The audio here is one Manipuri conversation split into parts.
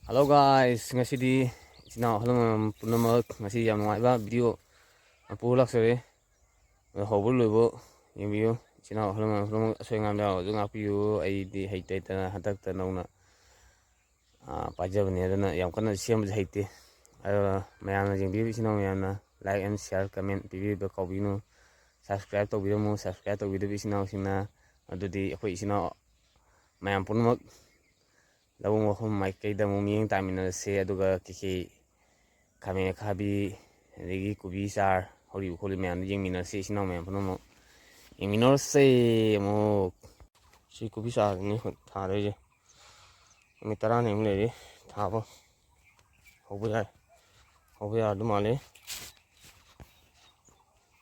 Hello guys, ngasi ichinaw halam punamak ngasi yam nuaiba video apu laksare hobul loibo yemiyo ichinaw halam punamak asoi ngam yaw junga piyo ai di heitai ta hatak ta nauna pajabani adana yam kana siam haite mayamna jingbi ichinaw mayamna like and share comment pibi ba kawbino subscribe to bidamu subscribe to bidabi ichinaw singna adudi akoi ichinaw mayam punamak Lawang wahum mai kay da mumiyang tamina se aduga kiki kami kabi lagi kubi sar hori ukoli me anu jeng mina se sinaw me puno mo yang minor se mo si kubi sar ni thare je mi tara ne mle re tha bo hobu ya du male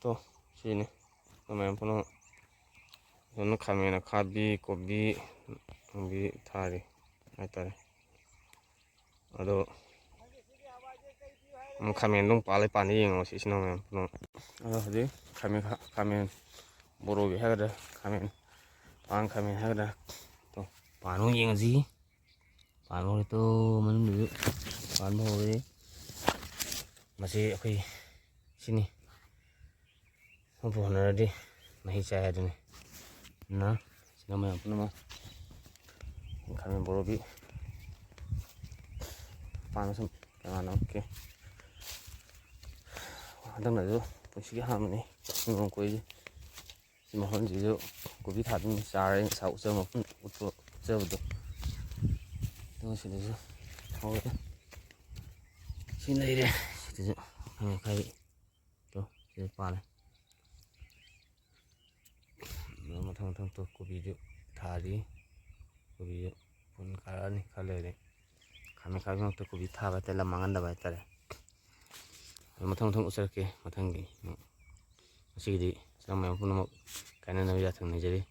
to si ni me puno no kami na kabi kubi kubi thare haitare ado kamen dong palai pani yang si sino men no ado hadi kamen boro ge hagada kamen hagada to panu yang gì panu itu mana dulu panu ini masih aku sini apa hana di masih saya ada nih nah sino men puno kamen boro bi panu sem mana oke đang là bữa ham này ngon quỳ nhưng mà hơn gì đâu có biết thật xa đấy sáu giờ mà cũng giờ được tôi sẽ được thôi xin đây đây sử dụng hàng cây tôi sẽ qua này nó mà thằng tôi có video thả đi có video pun cả này cả lời đấy kami tôi có video thả vào tay làm mangan đâu vậy ta mathang usarke mathang gi masigi di sama yang puno kana na ya thang ni jari